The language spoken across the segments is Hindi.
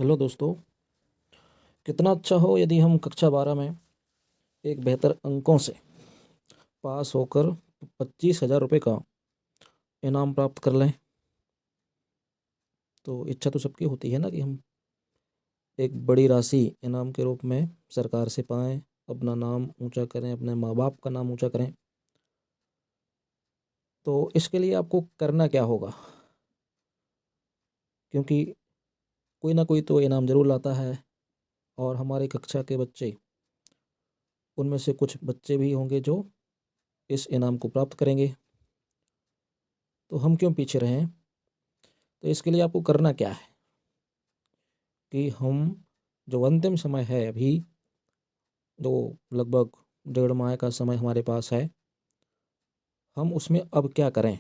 हेलो दोस्तों। कितना अच्छा हो यदि हम कक्षा 12 में एक बेहतर अंकों से पास होकर 25,000 रुपये का इनाम प्राप्त कर लें। तो इच्छा तो सबकी होती है ना कि हम एक बड़ी राशि इनाम के रूप में सरकार से पाएं, अपना नाम ऊंचा करें, अपने माँ बाप का नाम ऊंचा करें। तो इसके लिए आपको करना क्या होगा, क्योंकि कोई ना कोई तो इनाम ज़रूर लाता है और हमारी कक्षा के बच्चे, उनमें से कुछ बच्चे भी होंगे जो इस इनाम को प्राप्त करेंगे। तो हम क्यों पीछे रहें। तो इसके लिए आपको करना क्या है कि हम जो अंतिम समय है अभी, जो लगभग 1.5 माह का समय हमारे पास है, हम उसमें अब क्या करें।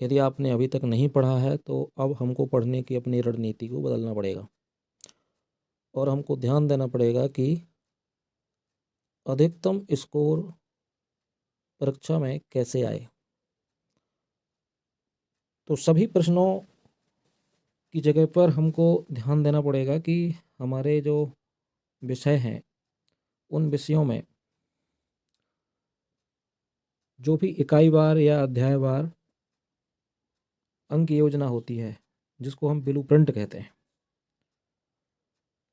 यदि आपने अभी तक नहीं पढ़ा है तो अब हमको पढ़ने की अपनी रणनीति को बदलना पड़ेगा और हमको ध्यान देना पड़ेगा कि अधिकतम स्कोर परीक्षा में कैसे आए। तो सभी प्रश्नों की जगह पर हमको ध्यान देना पड़ेगा कि हमारे जो विषय हैं उन विषयों में जो भी इकाई वार या अध्याय वार अंक योजना होती है, जिसको हम ब्लूप्रिंट कहते हैं,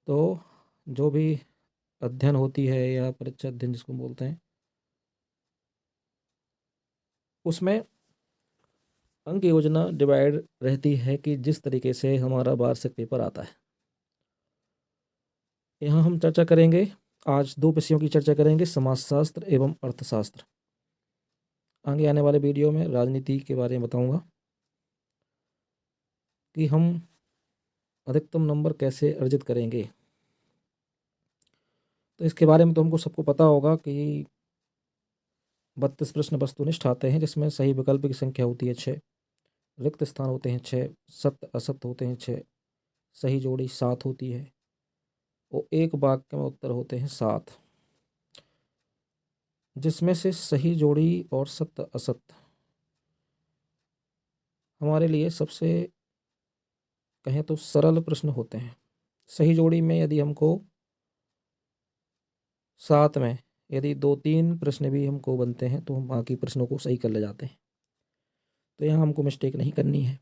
तो जो भी अध्ययन होती है या परीक्षा अध्ययन जिसको बोलते हैं, उसमें अंक योजना डिवाइड रहती है कि जिस तरीके से हमारा वार्षिक पेपर आता है। यहाँ हम चर्चा करेंगे, आज 2 विषयों की चर्चा करेंगे, समाजशास्त्र एवं अर्थशास्त्र। आगे आने वाले वीडियो में राजनीति के बारे में बताऊंगा कि हम अधिकतम नंबर कैसे अर्जित करेंगे। तो इसके बारे में तो हमको सबको पता होगा कि 32 प्रश्न वस्तुनिष्ठ आते हैं, जिसमें सही विकल्प की संख्या होती है 6, रिक्त स्थान होते हैं 6, सत्य असत्य होते हैं 6, सही जोड़ी 7 होती है और एक वाक्य में उत्तर होते हैं 7, जिसमें से सही जोड़ी और सत्य असत्य हमारे लिए सबसे कहें तो सरल प्रश्न होते हैं। सही जोड़ी में यदि हमको 7 में यदि 2-3 प्रश्न भी हमको बनते हैं तो हम बाकी प्रश्नों को सही कर ले जाते हैं। तो यहाँ हमको मिस्टेक नहीं करनी है।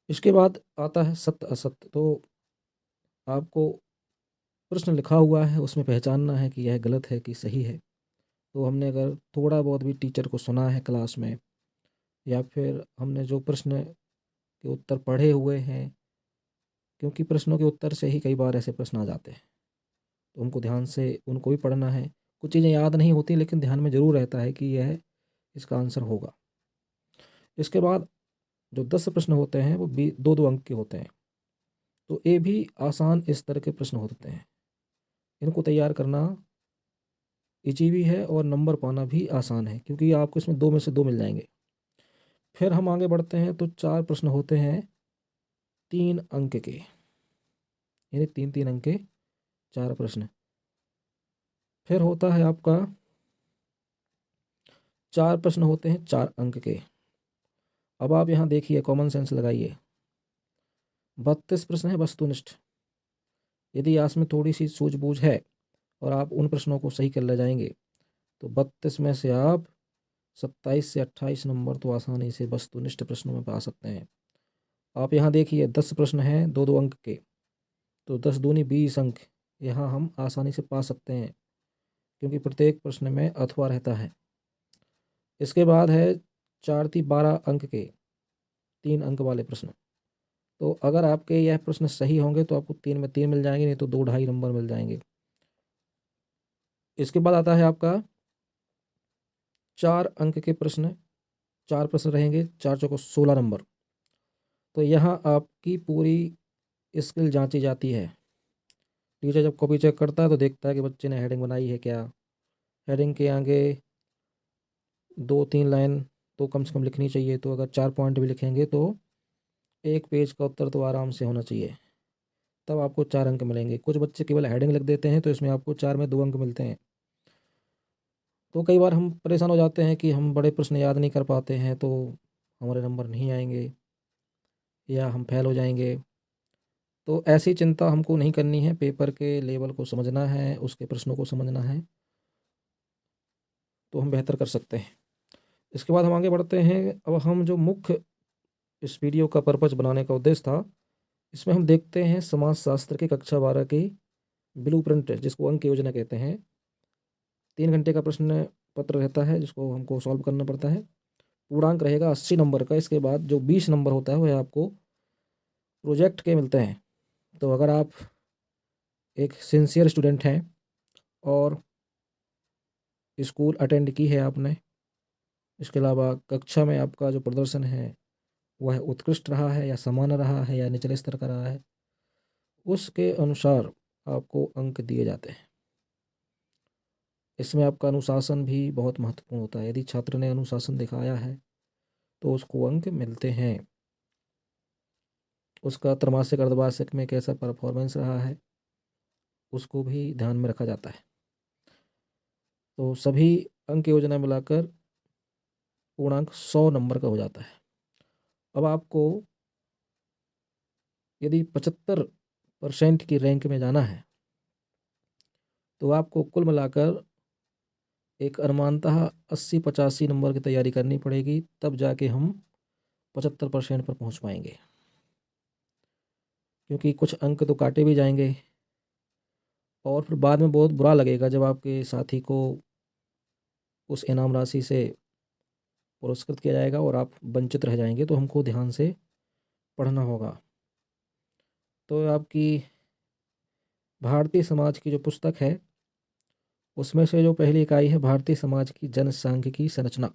इसके बाद आता है सत्य असत्य। तो आपको प्रश्न लिखा हुआ है, उसमें पहचानना है कि यह गलत है कि सही है। तो हमने अगर थोड़ा बहुत भी टीचर को सुना है क्लास में, या फिर हमने जो प्रश्न के उत्तर पढ़े हुए हैं, क्योंकि प्रश्नों के उत्तर से ही कई बार ऐसे प्रश्न आ जाते हैं, तो हमको ध्यान से उनको भी पढ़ना है। कुछ चीज़ें याद नहीं होती लेकिन ध्यान में ज़रूर रहता है कि यह इसका आंसर होगा। इसके बाद जो 10 प्रश्न होते हैं वो 2-2 अंक के होते हैं। तो ये भी आसान इस तरह के प्रश्न होते हैं। इनको तैयार करना ईजी भी है और नंबर पाना भी आसान है, क्योंकि आपको इसमें 2 में से 2 मिल जाएंगे। फिर हम आगे बढ़ते हैं तो 4 प्रश्न होते हैं 3 अंक के, यानी 3-3 अंक के 4 प्रश्न। फिर होता है आपका 4 प्रश्न होते हैं 4 अंक के। अब आप यहाँ देखिए, कॉमन सेंस लगाइए। 32 प्रश्न है वस्तुनिष्ठ। यदि आज में थोड़ी सी सूझबूझ है और आप उन प्रश्नों को सही कर ले जाएंगे तो 32 में से आप 27 से 28 नंबर तो आसानी से वस्तुनिष्ठ प्रश्नों में पा सकते हैं। आप यहाँ देखिए, 10 प्रश्न हैं 2-2 अंक के, तो 10 दूनी 20 अंक यहाँ हम आसानी से पा सकते हैं, क्योंकि प्रत्येक प्रश्न में अथवा रहता है। इसके बाद है 4-3-12 अंक के 3 अंक वाले प्रश्न। तो अगर आपके यह प्रश्न सही होंगे तो आपको 3 में 3 मिल जाएंगे, नहीं तो 2 ढाई नंबर मिल जाएंगे। इसके बाद आता है आपका 4 अंक के प्रश्न। 4 प्रश्न रहेंगे, 4 चौको 16 नंबर। तो यहाँ आपकी पूरी स्किल जांची जाती है। टीचर जब कॉपी चेक करता है तो देखता है कि बच्चे ने हेडिंग बनाई है क्या। हेडिंग के आगे 2-3 लाइन तो कम से कम लिखनी चाहिए। तो अगर 4 पॉइंट भी लिखेंगे तो एक पेज का उत्तर तो आराम से होना चाहिए, तब आपको 4 अंक मिलेंगे। कुछ बच्चे केवल हेडिंग लिख देते हैं तो इसमें आपको 4 में 2 अंक मिलते हैं। तो कई बार हम परेशान हो जाते हैं कि हम बड़े प्रश्न याद नहीं कर पाते हैं तो हमारे नंबर नहीं आएंगे। या हम फेल हो जाएंगे। तो ऐसी चिंता हमको नहीं करनी है, पेपर के लेवल को समझना है, उसके प्रश्नों को समझना है, तो हम बेहतर कर सकते हैं। इसके बाद हम आगे बढ़ते हैं। अब हम जो मुख्य इस वीडियो का पर्पज़ बनाने का उद्देश्य था, इसमें हम देखते हैं समाजशास्त्र की कक्षा 12 की ब्लूप्रिंट, जिसको अंक योजना कहते हैं। 3 घंटे का प्रश्न पत्र रहता है जिसको हमको सॉल्व करना पड़ता है। पूर्णांक रहेगा 80 नंबर का। इसके बाद जो 20 नंबर होता है वह आपको प्रोजेक्ट के मिलते हैं। तो अगर आप एक सिंसियर स्टूडेंट हैं और स्कूल अटेंड की है आपने, इसके अलावा कक्षा में आपका जो प्रदर्शन है वह उत्कृष्ट रहा है या सामान्य रहा है या निचले स्तर का रहा है, उसके अनुसार आपको अंक दिए जाते हैं। इसमें आपका अनुशासन भी बहुत महत्वपूर्ण होता है। यदि छात्र ने अनुशासन दिखाया है तो उसको अंक मिलते हैं। उसका त्रैमासिक अर्धवार्षिक में कैसा परफॉर्मेंस रहा है उसको भी ध्यान में रखा जाता है। तो सभी अंक योजना मिलाकर पूर्णांक 100 नंबर का हो जाता है। अब आपको यदि 75% की रैंक में जाना है तो आपको कुल मिलाकर एक अनुमानतः 80-85 नंबर की तैयारी करनी पड़ेगी, तब जाके हम 75% पर पहुंच पाएंगे। क्योंकि कुछ अंक तो काटे भी जाएंगे और फिर बाद में बहुत बुरा लगेगा जब आपके साथी को उस इनाम राशि से पुरस्कृत किया जाएगा और आप वंचित रह जाएंगे। तो हमको ध्यान से पढ़ना होगा। तो आपकी भारतीय समाज की जो पुस्तक है उसमें से जो पहली इकाई है भारतीय समाज की जनसांख्यिकी संरचना,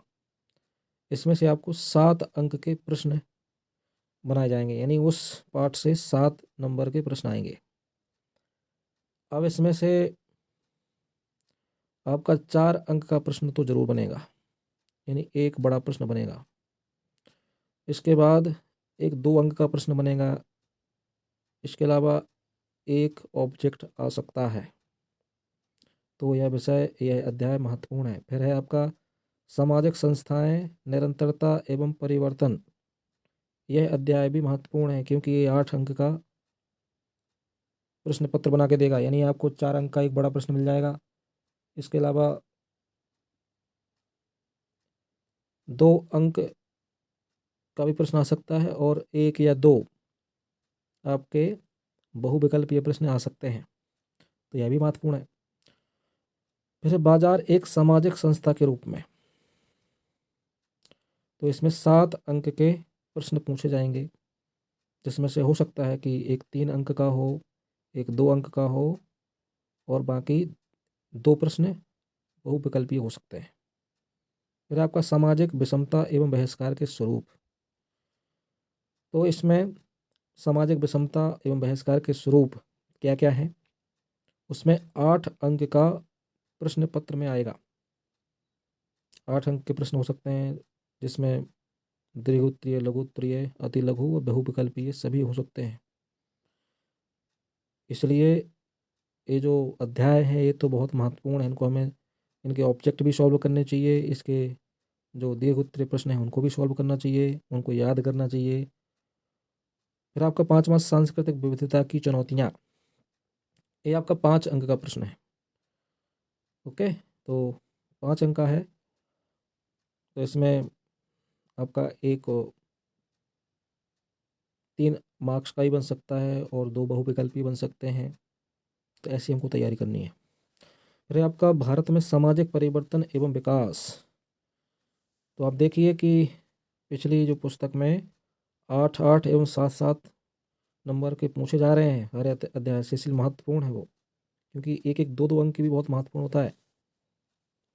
इसमें से आपको 7 अंक के प्रश्न बनाए जाएंगे, यानी उस पाठ से 7 नंबर के प्रश्न आएंगे। अब इसमें से आपका 4 अंक का प्रश्न तो जरूर बनेगा, यानी एक बड़ा प्रश्न बनेगा। इसके बाद एक 2 अंक का प्रश्न बनेगा। इसके अलावा एक ऑब्जेक्ट आ सकता है। तो यह अध्याय महत्वपूर्ण है। फिर है आपका सामाजिक संस्थाएं, निरंतरता एवं परिवर्तन। यह अध्याय भी महत्वपूर्ण है क्योंकि ये 8 अंक का प्रश्न पत्र बना के देगा, यानी आपको 4 अंक का एक बड़ा प्रश्न मिल जाएगा। इसके अलावा 2 अंक का भी प्रश्न आ सकता है और 1 या 2 आपके बहुविकल्पीय प्रश्न आ सकते हैं। तो यह भी महत्वपूर्ण है। जैसे बाजार एक सामाजिक संस्था के रूप में, तो इसमें 7 अंक के प्रश्न पूछे जाएंगे, जिसमें से हो सकता है कि एक 3 अंक का हो, एक 2 अंक का हो और बाकी 2 प्रश्न बहुविकल्पीय हो सकते हैं। फिर आपका सामाजिक विषमता एवं बहिष्कार के स्वरूप, तो इसमें सामाजिक विषमता एवं बहिष्कार के स्वरूप क्या क्या है, उसमें 8 अंक का प्रश्न पत्र में आएगा। 8 अंक के प्रश्न हो सकते हैं जिसमें दीर्घोत्तरीय, लघुत्तरीय, अति लघु और बहुविकल्पीय सभी हो सकते हैं। इसलिए ये जो अध्याय है ये तो बहुत महत्वपूर्ण है। इनको हमें इनके ऑब्जेक्ट भी सॉल्व करने चाहिए, इसके जो दीर्घोत्तरीय प्रश्न हैं उनको भी सॉल्व करना चाहिए, उनको याद करना चाहिए। फिर आपका 5वां सांस्कृतिक विविधता की चुनौतियाँ, ये आपका 5 अंक का प्रश्न है। ओके, तो 5 अंक का है। तो इसमें आपका एक 3 मार्क्स का ही बन सकता है और 2 बहुविकल्पी बन सकते हैं। तो ऐसी हमको तैयारी करनी है। फिर आपका भारत में सामाजिक परिवर्तन एवं विकास, तो आप देखिए कि पिछली जो पुस्तक में 8-8 एवं 7-7 नंबर के पूछे जा रहे हैं हर अध्याय से, इसलिए महत्वपूर्ण है वो, क्योंकि एक एक 2-2 अंक की भी बहुत महत्वपूर्ण होता है।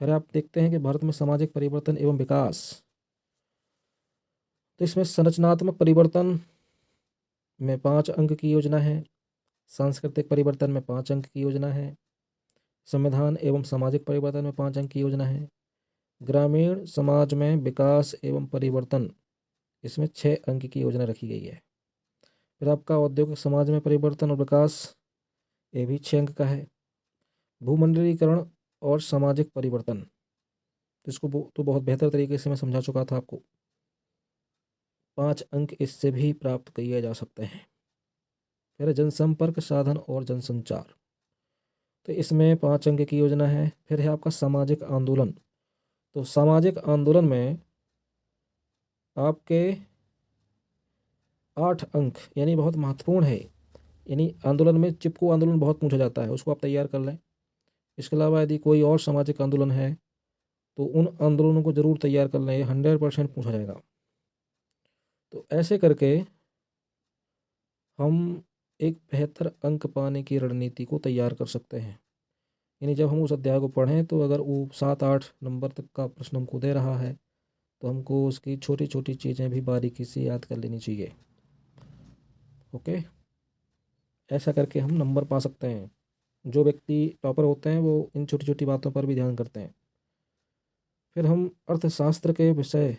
फिर आप देखते हैं कि भारत में सामाजिक परिवर्तन एवं विकास, तो इसमें संरचनात्मक परिवर्तन में 5 अंक की योजना है, सांस्कृतिक परिवर्तन में 5 अंक की योजना है, संविधान एवं सामाजिक परिवर्तन में 5 अंक की योजना है, ग्रामीण समाज में विकास एवं परिवर्तन, इसमें 6 अंक की योजना रखी गई है। फिर आपका औद्योगिक समाज में परिवर्तन और विकास, ये भी 6 अंक का है। भूमंडलीकरण और सामाजिक परिवर्तन, तो इसको तो बहुत बेहतर तरीके से मैं समझा चुका था आपको। 5 अंक इससे भी प्राप्त किए जा सकते हैं। फिर जनसंपर्क साधन और जनसंचार, तो इसमें 5 अंक की योजना है। फिर है आपका सामाजिक आंदोलन, तो सामाजिक आंदोलन में आपके 8 अंक यानी बहुत महत्वपूर्ण है। यानी आंदोलन में चिपको आंदोलन बहुत पूछा जाता है, उसको आप तैयार कर लें। इसके अलावा यदि कोई और सामाजिक आंदोलन है तो उन आंदोलनों को जरूर तैयार कर लें, 100% पूछा जाएगा। तो ऐसे करके हम एक बेहतर अंक पाने की रणनीति को तैयार कर सकते हैं। यानी जब हम उस अध्याय को पढ़ें तो अगर वो 7-8 नंबर तक का प्रश्न हमको दे रहा है तो हमको उसकी छोटी छोटी चीज़ें भी बारीकी से याद कर लेनी चाहिए। ओके, ऐसा करके हम नंबर पा सकते हैं। जो व्यक्ति टॉपर होते हैं वो इन छोटी छोटी बातों पर भी ध्यान करते हैं। फिर हम अर्थशास्त्र के विषय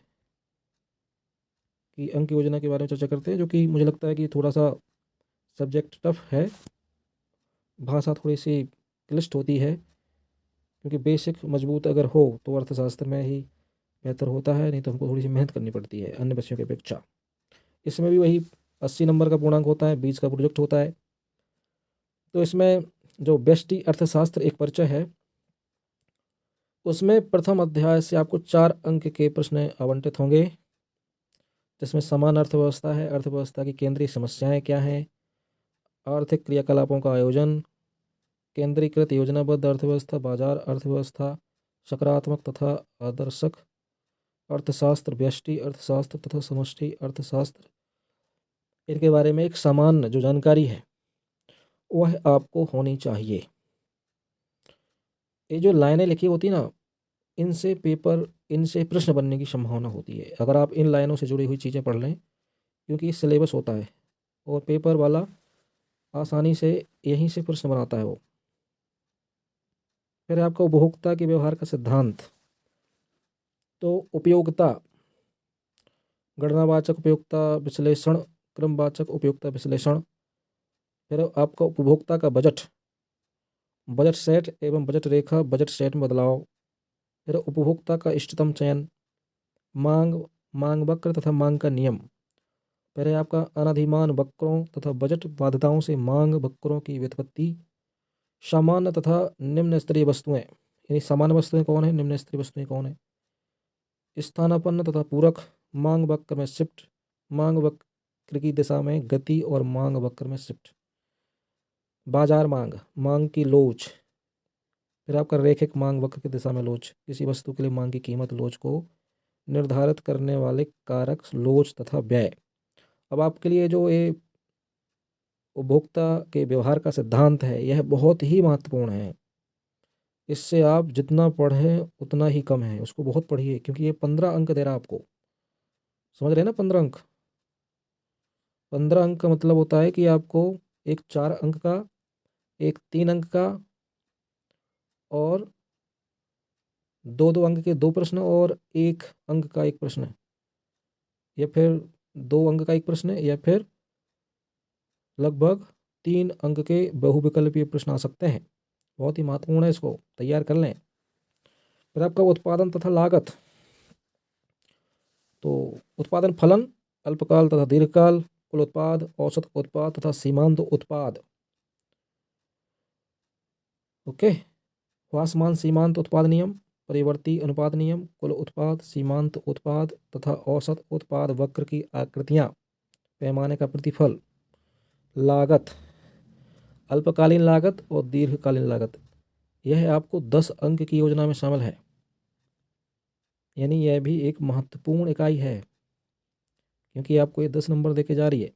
की अंक योजना के बारे में चर्चा करते हैं, जो कि मुझे लगता है कि थोड़ा सा सब्जेक्ट टफ है, भाषा थोड़ी सी क्लिष्ट होती है, क्योंकि बेसिक मजबूत अगर हो तो अर्थशास्त्र में ही बेहतर होता है, नहीं तो हमको थोड़ी सी मेहनत करनी पड़ती है अन्य विषयों की अपेक्षा। इसमें भी वही 80 नंबर का पूर्णांक होता है, 20 का प्रोजेक्ट होता है। तो इसमें जो व्यष्टि अर्थशास्त्र एक परिचय है, उसमें प्रथम अध्याय से आपको 4 अंक के प्रश्न आवंटित होंगे, जिसमें समान अर्थव्यवस्था है, अर्थव्यवस्था की केंद्रीय समस्याएं क्या हैं, आर्थिक क्रियाकलापों का आयोजन, केंद्रीकृत योजनाबद्ध अर्थव्यवस्था, बाजार अर्थव्यवस्था, सकारात्मक तथा आदर्शक अर्थशास्त्र, व्यष्टि अर्थशास्त्र तथा समष्टि अर्थशास्त्र। इनके बारे में एक सामान्य जो जानकारी है वह आपको होनी चाहिए। ये जो लाइनें लिखी होती ना, इनसे प्रश्न बनने की संभावना होती है अगर आप इन लाइनों से जुड़ी हुई चीज़ें पढ़ लें, क्योंकि सिलेबस होता है और पेपर वाला आसानी से यहीं से प्रश्न बनाता है वो। फिर आपका उपभोक्ता के व्यवहार का सिद्धांत, तो उपयोगिता, गणनावाचक उपयोगिता विश्लेषण, क्रमवाचक उपयोगिता विश्लेषण। फिर आपका उपभोक्ता का बजट, बजट सेट एवं बजट रेखा, बजट सेट में बदलाव। फिर उपभोक्ता का इष्टतम चयन, मांग, मांग वक्र तथा मांग का नियम। फिर है आपका अनधिमान वक्रों तथा बजट बाध्यताओं से मांग वक्रों की व्युत्पत्ति, सामान्य तथा निम्न स्तरीय वस्तुएं, यानी सामान्य वस्तुएं कौन है, निम्न स्तरीय वस्तुएं कौन है, स्थानापन्न तथा पूरक, मांग वक्र में शिफ्ट, मांग वक्र की दिशा में गति और मांग वक्र में शिफ्ट, बाजार मांग, मांग की लोच। फिर आपका रेखिक मांग वक्र की दिशा में लोच, किसी वस्तु के लिए मांग की कीमत लोच को निर्धारित करने वाले कारक लोच तथा व्यय। अब आपके लिए जो ये उपभोक्ता के व्यवहार का सिद्धांत है यह बहुत ही महत्वपूर्ण है। इससे आप जितना पढ़ें उतना ही कम है, उसको बहुत पढ़िए, क्योंकि ये 15 अंक दे रहा है आपको। समझ रहे हैं ना, 15 अंक। 15 अंक का मतलब होता है कि आपको एक 4 अंक का, एक 3 अंक का और 2-2 अंक के 2 प्रश्न और 1 अंक का 1 प्रश्न, या फिर 2 अंक का 1 प्रश्न, या फिर लगभग 3 अंक के बहुविकल्पीय प्रश्न आ सकते हैं। बहुत ही महत्वपूर्ण है, इसको तैयार कर लें। फिर आपका उत्पादन तथा लागत, तो उत्पादन फलन, अल्पकाल तथा दीर्घकाल, कुल उत्पाद, औसत उत्पाद तथा सीमांत उत्पाद। ओके, ह्रासमान सीमांत उत्पाद नियम, परिवर्ती अनुपात नियम, कुल उत्पाद, सीमांत उत्पाद तथा औसत उत्पाद वक्र की आकृतियां, पैमाने का प्रतिफल, लागत, अल्पकालीन लागत और दीर्घकालीन लागत। यह आपको 10 अंक की योजना में शामिल है, यानी यह भी एक महत्वपूर्ण इकाई है, क्योंकि आपको ये 10 नंबर देके जा रही है।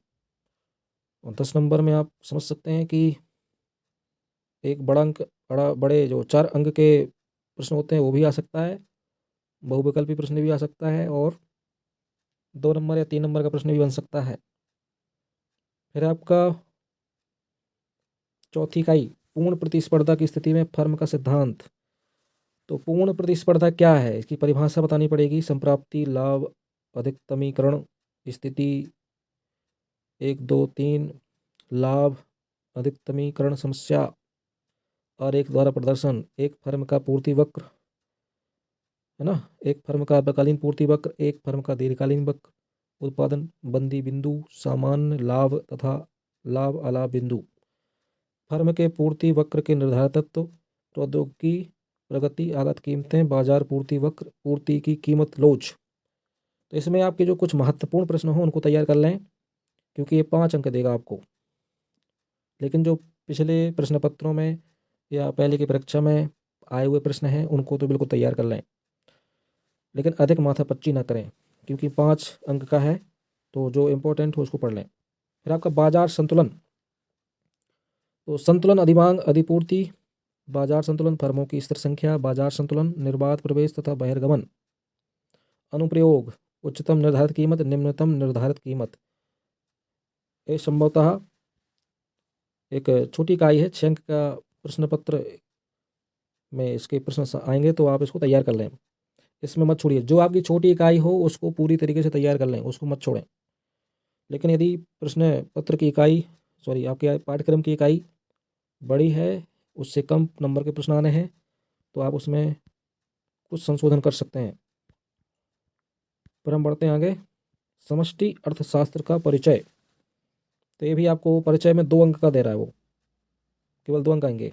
और 10 नंबर में आप समझ सकते हैं कि एक बड़े जो 4 अंक के प्रश्न होते हैं वो भी आ सकता है, बहुविकल्पी प्रश्न भी आ सकता है, और 2 नंबर या 3 नंबर का प्रश्न भी बन सकता है। फिर आपका चौथी इकाई, पूर्ण प्रतिस्पर्धा की स्थिति में फर्म का सिद्धांत। तो पूर्ण प्रतिस्पर्धा क्या है, इसकी परिभाषा बतानी पड़ेगी। संप्राप्ति, लाभ, अधिकतमीकरण स्थिति 1 2 3, लाभ, अधिकतमीकरण समस्या और एक द्वारा प्रदर्शन, एक फर्म का पूर्ति वक्र, है ना, एक फर्म का अल्पकालीन पूर्ति वक्र, एक फर्म का दीर्घकालीन वक्र, उत्पादन बंदी बिंदु, सामान्य लाभ तथा लाभ अलाभ बिंदु, फर्म के पूर्ति वक्र के निर्धारित तत्व, प्रौद्योगिकी प्रगति, आगत कीमतें, बाजार पूर्ति वक्र, पूर्ति की कीमत लोच। तो इसमें आपके जो कुछ महत्वपूर्ण प्रश्न हो उनको तैयार कर लें, क्योंकि ये 5 अंक देगा आपको। लेकिन जो पिछले प्रश्न पत्रों में या पहले की परीक्षा में आए हुए प्रश्न हैं उनको तो बिल्कुल तैयार कर लें, लेकिन अधिक माथापच्ची ना करें, क्योंकि 5 अंक का है, तो जो इम्पोर्टेंट हो उसको पढ़ लें। फिर आपका बाजार संतुलन, तो संतुलन अधिमांग अधिपूर्ति, बाजार संतुलन, फर्मों की स्थिर संख्या, बाजार संतुलन, निर्बाध प्रवेश तथा बहिर्गमन, अनुप्रयोग, उच्चतम निर्धारित कीमत, निम्नतम निर्धारित कीमत। ये संभवतः एक छोटी इकाई है, 6 अंक का प्रश्न पत्र में इसके प्रश्न आएंगे, तो आप इसको तैयार कर लें, इसमें मत छोड़िए। जो आपकी छोटी इकाई हो उसको पूरी तरीके से तैयार कर लें, उसको मत छोड़ें। लेकिन यदि प्रश्न पत्र की इकाई आपके पाठ्यक्रम की इकाई बड़ी है, उससे कम नंबर के प्रश्न आने हैं, तो आप उसमें कुछ संशोधन कर सकते हैं। फिर हम बढ़ते हैं आगे, समष्टि अर्थशास्त्र का परिचय। तो ये भी आपको परिचय में 2 अंक का दे रहा है, वो केवल 2 अंक आएंगे।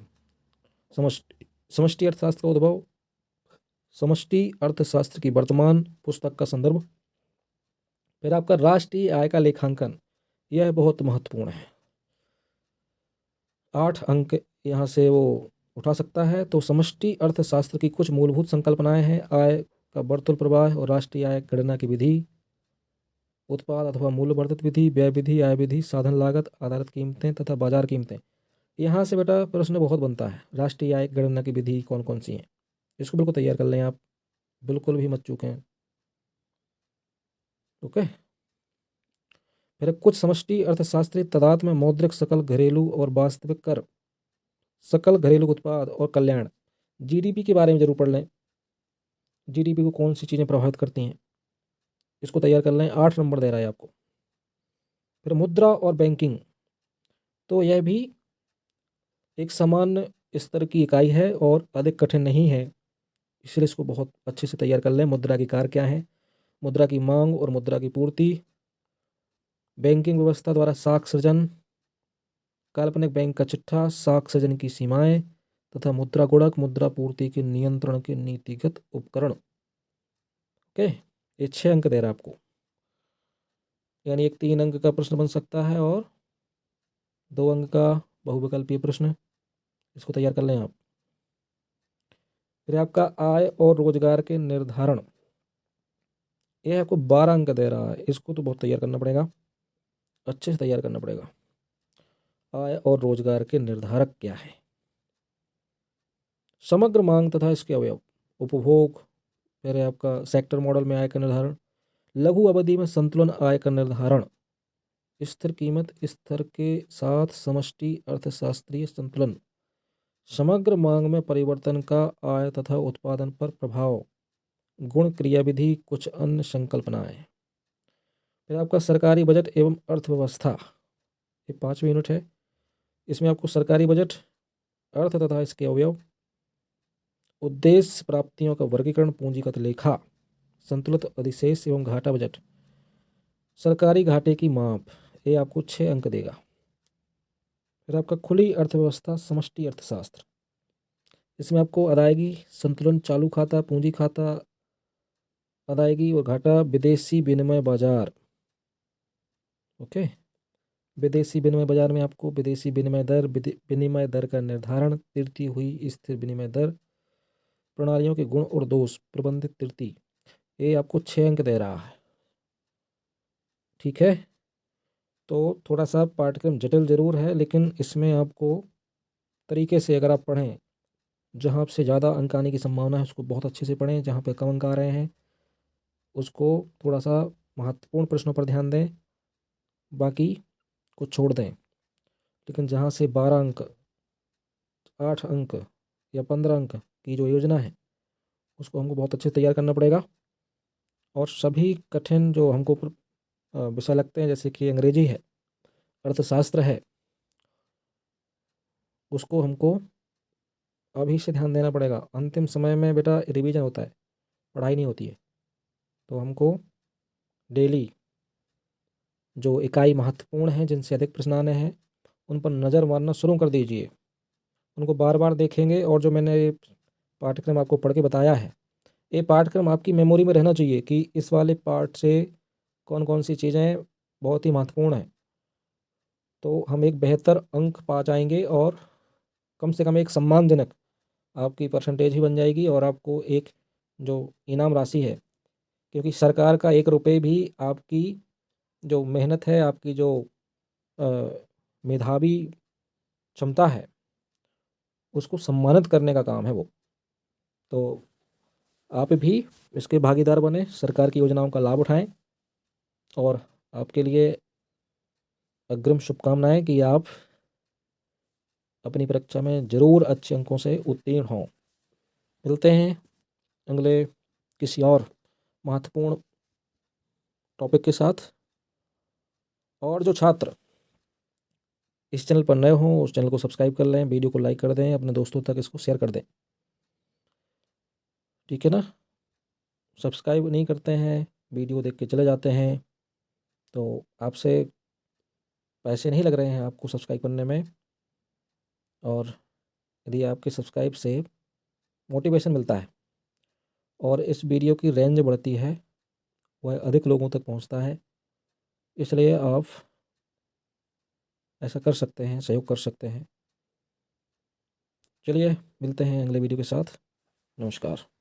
समष्टि अर्थशास्त्र का उद्भव, समष्टि अर्थशास्त्र की वर्तमान पुस्तक का संदर्भ। फिर आपका राष्ट्रीय आय का लेखांकन, यह बहुत महत्वपूर्ण है, 8 अंक यहाँ से वो उठा सकता है। तो समष्टि अर्थशास्त्र की कुछ मूलभूत संकल्पनाएं हैं, आय का वर्तुल प्रवाह और राष्ट्रीय आय गणना की विधि, उत्पाद अथवा मूल्य वर्धित विधि, व्यय विधि, आय विधि, साधन लागत आधारित कीमतें तथा बाजार कीमतें। यहाँ से बेटा प्रश्न बहुत बनता है, राष्ट्रीय आय गणना की विधि कौन कौन सी हैं, इसको बिल्कुल तैयार कर लें आप, बिल्कुल भी मत चूकें। ओके। फिर कुछ समष्टि अर्थशास्त्री तदात्म मौद्रिक सकल घरेलू और वास्तविक कर, सकल घरेलू उत्पाद और कल्याण, जीडीपी के बारे में जरूर पढ़ लें, जीडीपी को कौन सी चीज़ें प्रभावित करती हैं, इसको तैयार कर लें, 8 नंबर दे रहा है आपको। फिर मुद्रा और बैंकिंग, तो यह भी एक सामान्य स्तर की इकाई है और अधिक कठिन नहीं है, इसलिए इसको बहुत अच्छे से तैयार कर लें। मुद्रा की कार क्या है, मुद्रा की मांग और मुद्रा की पूर्ति, बैंकिंग व्यवस्था द्वारा साख सृजन, काल्पनिक बैंक का चिट्ठा, साख सृजन की सीमाएं तथा मुद्रा गुणक, मुद्रा पूर्ति के नियंत्रण के नीतिगत उपकरण। ओके, ये 6 अंक दे रहा है आपको, यानी एक 3 अंक का प्रश्न बन सकता है और 2 अंक का बहुविकल्पीय प्रश्न, इसको तैयार कर लें आप। फिर आपका आय और रोजगार के निर्धारण, यह आपको 12 अंक दे रहा है, इसको तो बहुत तैयार करना पड़ेगा, अच्छे से तैयार करना पड़ेगा। आय और रोजगार के निर्धारक क्या है, समग्र मांग तथा इसके अवयव, उपभोग, फिर आपका सेक्टर मॉडल में आय का निर्धारण, लघु अवधि में संतुलन आय का निर्धारण, स्थिर कीमत स्तर के साथ समष्टि अर्थशास्त्रीय संतुलन, समग्र मांग में परिवर्तन का आय तथा उत्पादन पर प्रभाव, गुण क्रियाविधि, कुछ अन्य संकल्पनाएं। फिर आपका सरकारी बजट एवं अर्थव्यवस्था, ये 5वीं यूनिट है, इसमें आपको सरकारी बजट, अर्थ तथा इसके अवयव, उद्देश्य प्राप्तियों का वर्गीकरण, पूंजीगत लेखा, संतुलित अधिशेष एवं घाटा बजट, सरकारी घाटे की माप, ये आपको 6 अंक देगा। फिर आपका खुली अर्थव्यवस्था समष्टि अर्थशास्त्र, इसमें आपको अदायगी, संतुलन, चालू खाता, पूंजी खाता, अदायगी और घाटा, विदेशी विनिमय बाजार। ओके, विदेशी विनिमय बाजार में आपको विदेशी विनिमय दर, विनिमय दर का निर्धारण, तिरती हुई स्थिर विनिमय दर, प्रणालियों के गुण और दोष, प्रबंधित तिरती, ये आपको 6 अंक दे रहा है। ठीक है, तो थोड़ा सा पाठ्यक्रम जटिल जरूर है, लेकिन इसमें आपको तरीके से अगर आप पढ़ें, जहाँ से ज़्यादा अंक आने की संभावना है उसको बहुत अच्छे से पढ़ें, जहाँ पे कम अंक आ रहे हैं उसको थोड़ा सा महत्वपूर्ण प्रश्नों पर ध्यान दें, बाकी को छोड़ दें। लेकिन जहाँ से 12 अंक, 8 अंक या 15 अंक की जो योजना है उसको हमको बहुत अच्छे से तैयार करना पड़ेगा। और सभी कठिन जो हमको विषय लगते हैं, जैसे कि अंग्रेजी है, अर्थशास्त्र है, उसको हमको अभी से ध्यान देना पड़ेगा। अंतिम समय में बेटा रिवीजन होता है, पढ़ाई नहीं होती है, तो हमको डेली जो इकाई महत्वपूर्ण हैं, जिनसे अधिक प्रश्न आने हैं, उन पर नज़र मारना शुरू कर दीजिए। उनको बार बार देखेंगे और जो मैंने ये पाठ्यक्रम आपको पढ़ के बताया है, ये पाठ्यक्रम आपकी मेमोरी में रहना चाहिए कि इस वाले पार्ट से कौन कौन सी चीज़ें बहुत ही महत्वपूर्ण हैं। तो हम एक बेहतर अंक पा जाएंगे और कम से कम एक सम्मानजनक आपकी परसेंटेज भी बन जाएगी और आपको एक जो इनाम राशि है, क्योंकि सरकार का 1 रुपये भी आपकी जो मेहनत है, आपकी जो मेधावी क्षमता है, उसको सम्मानित करने का काम है वो। तो आप भी इसके भागीदार बने, सरकार की योजनाओं का लाभ उठाएं और आपके लिए अग्रिम शुभकामनाएं कि आप अपनी परीक्षा में ज़रूर अच्छे अंकों से उत्तीर्ण हों। मिलते हैं अगले किसी और महत्वपूर्ण टॉपिक के साथ। और जो छात्र इस चैनल पर नए हों, उस चैनल को सब्सक्राइब कर लें, वीडियो को लाइक कर दें, अपने दोस्तों तक इसको शेयर कर दें। ठीक है ना? सब्सक्राइब नहीं करते हैं, वीडियो देख के चले जाते हैं, तो आपसे पैसे नहीं लग रहे हैं आपको सब्सक्राइब करने में। और यदि आपके सब्सक्राइब से मोटिवेशन मिलता है और इस वीडियो की रेंज बढ़ती है, वह अधिक लोगों तक पहुंचता है, इसलिए आप ऐसा कर सकते हैं, सहयोग कर सकते हैं। चलिए मिलते हैं अगले वीडियो के साथ। नमस्कार।